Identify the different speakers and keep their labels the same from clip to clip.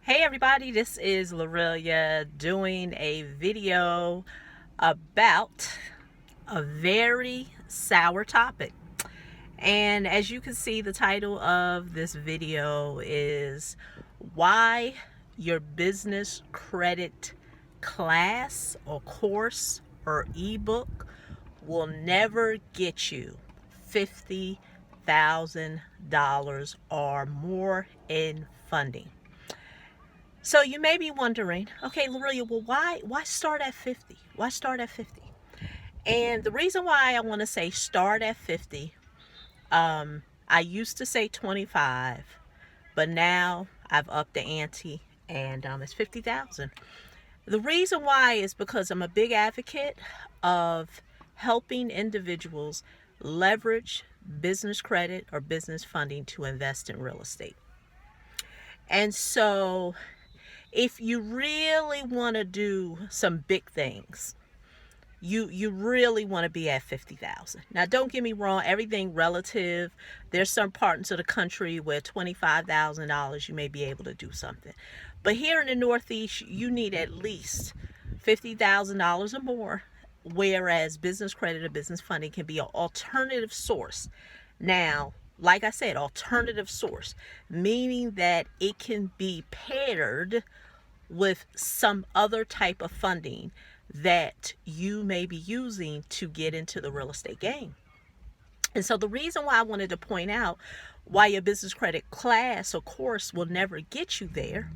Speaker 1: Hey everybody, this is Lorelia doing a video about a very sour topic. And as you can see, the title of this video is Why Your Business Credit Class or Course or ebook Will Never Get You $50,000 or more in funding. So you may be wondering, okay, Lorelia, well, why start at 50? Why start at 50? And the reason why I want to say start at 50, I used to say 25, but now I've upped the ante and it's 50,000. The reason why is because I'm a big advocate of helping individuals leverage business credit or business funding to invest in real estate. And so if you really want to do some big things, you really want to be at 50,000. Now, don't get me wrong, everything relative. There's some parts of the country where $25,000 you may be able to do something. But here in the Northeast, you need at least $50,000 or more, whereas business credit or business funding can be an alternative source. Now, like I said, alternative source, meaning that it can be paired with some other type of funding that you may be using to get into the real estate game. And so the reason why I wanted to point out why your business credit class or course will never get you there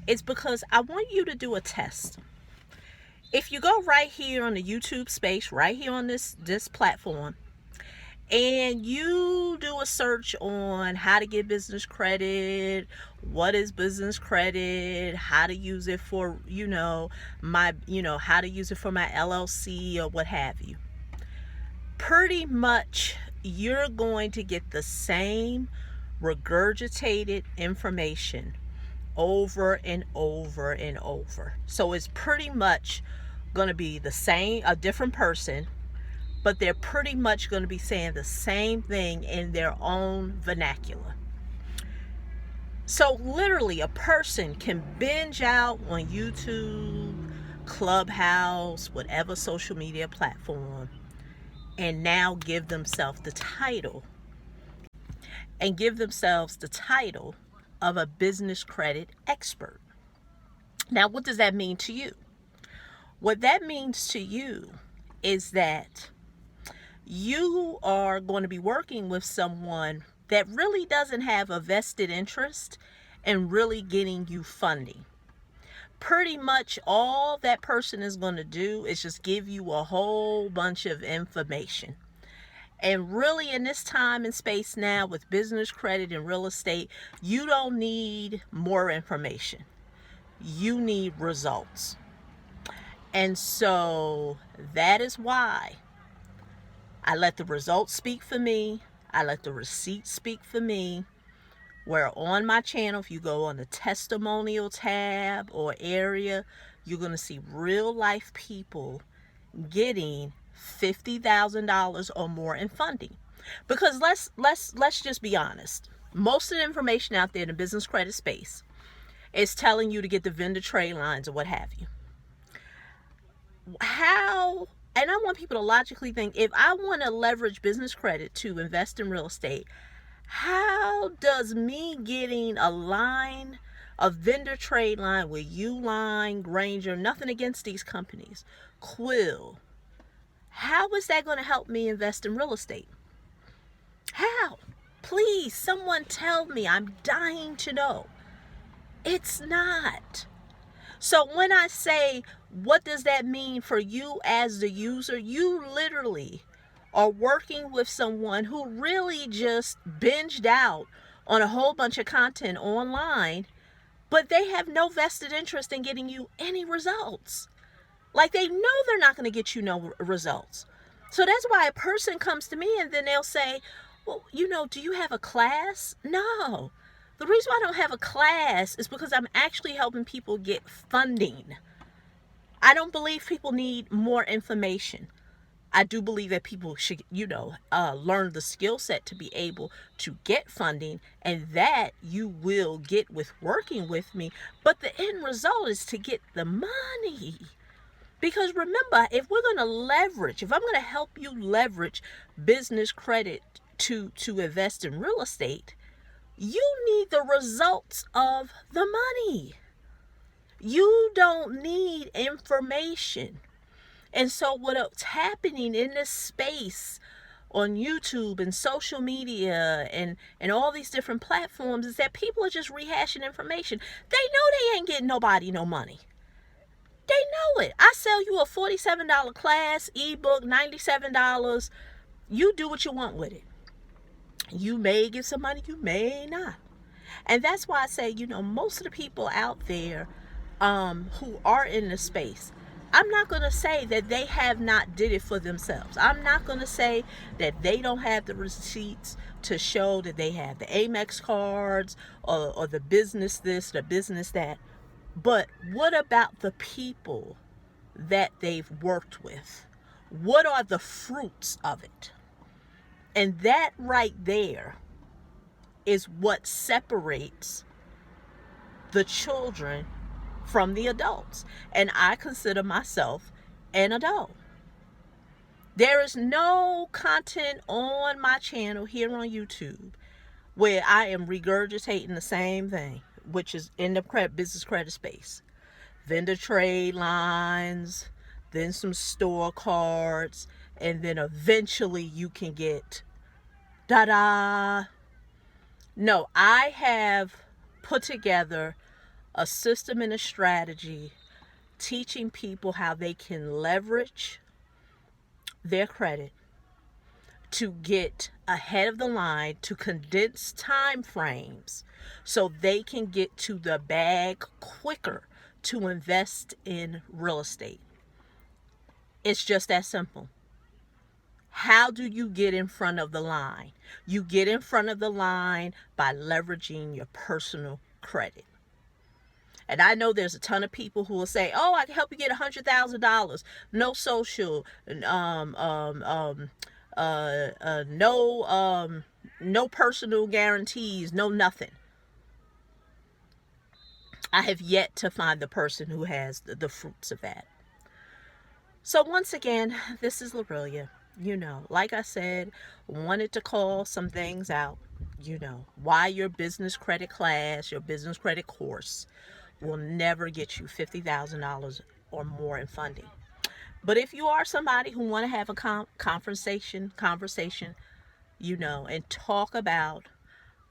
Speaker 1: is because I want you to do a test. If you go right here on the YouTube space, right here on this platform, and you do a search on how to get business credit, what is business credit, how to use it for, how to use it for my LLC or what have you. Pretty much you're going to get the same regurgitated information over and over and over. So it's pretty much going to be the same, a different person, but they're pretty much going to be saying the same thing in their own vernacular. So literally a person can binge out on YouTube, Clubhouse, whatever social media platform, and now give themselves the title of a business credit expert. Now, what does that mean to you? What that means to you is that you are going to be working with someone that really doesn't have a vested interest in really getting you funding. Pretty much all that person is going to do is just give you a whole bunch of information. And really, in this time and space now with business credit and real estate, you don't need more information. You need results. And so that is why I let the results speak for me. I let the receipts speak for me. Where on my channel, if you go on the testimonial tab or area, you're going to see real life people getting $50,000 or more in funding. Because let's just be honest. Most of the information out there in the business credit space is telling you to get the vendor trade lines or what have you. And I want people to logically think, if I want to leverage business credit to invest in real estate, how does me getting a vendor trade line with Uline, Granger, nothing against these companies, Quill, how is that going to help me invest in real estate? How? Please, someone tell me. I'm dying to know. It's not. So when I say, what does that mean for you as the user? You literally are working with someone who really just binged out on a whole bunch of content online, but they have no vested interest in getting you any results. Like, they know they're not going to get you no results. So that's why a person comes to me and then they'll say, well, do you have a class? No. The reason why I don't have a class is because I'm actually helping people get funding. I don't believe people need more information. I do believe that people should, learn the skill set to be able to get funding, and that you will get with working with me. But the end result is to get the money. Because remember, if we're going to leverage, if I'm going to help you leverage business credit to invest in real estate, you need the results of the money. You don't need information. And so what's happening in this space on YouTube and social media and all these different platforms is that people are just rehashing information. They know they ain't getting nobody no money. They know it. I sell you a $47 class, ebook, $97. You do what you want with it. You may get some money, you may not. And that's why I say, most of the people out there who are in the space, I'm not going to say that they have not did it for themselves. I'm not going to say that they don't have the receipts to show that they have the Amex cards or the business this, the business that. But what about the people that they've worked with? What are the fruits of it? And that right there is what separates the children from the adults. And I consider myself an adult. There is no content on my channel here on YouTube where I am regurgitating the same thing, which is in the business credit space. Vendor trade lines, then some store cards, and then eventually you can get da-da. No, I have put together a system and a strategy teaching people how they can leverage their credit to get ahead of the line, to condense time frames so they can get to the bag quicker to invest in real estate. It's just that simple. How do you get in front of the line? You get in front of the line by leveraging your personal credit. And I know there's a ton of people who will say, "Oh, I can help you get $100,000, no social, no personal guarantees, no nothing." I have yet to find the person who has the fruits of that. So once again, this is Lorelia. Like I said, wanted to call some things out. Why your business credit class, your business credit course will never get you $50,000 or more in funding. But if you are somebody who want to have a conversation, and talk about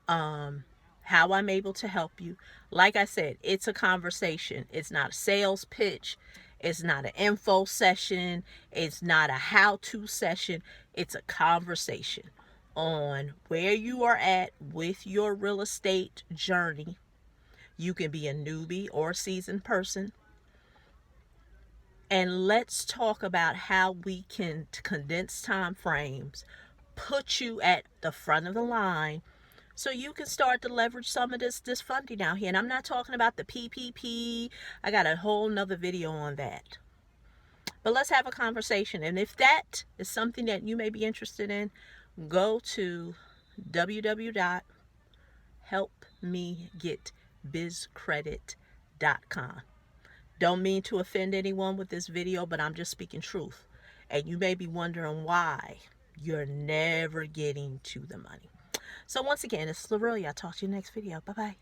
Speaker 1: how I'm able to help you, like I said, it's a conversation. It's not a sales pitch. It's not an info session. It's not a how-to session. It's a conversation on where you are at with your real estate journey. You can be a newbie or a seasoned person. And let's talk about how we can condense time frames, put you at the front of the line so you can start to leverage some of this funding out here. And I'm not talking about the PPP. I got a whole nother video on that. But let's have a conversation. And if that is something that you may be interested in, go to www.helpmegetbizcredit.com. Don't mean to offend anyone with this video, but I'm just speaking truth. And you may be wondering why you're never getting to the money. So once again, it's Lorelia. I'll talk to you next video. Bye-bye.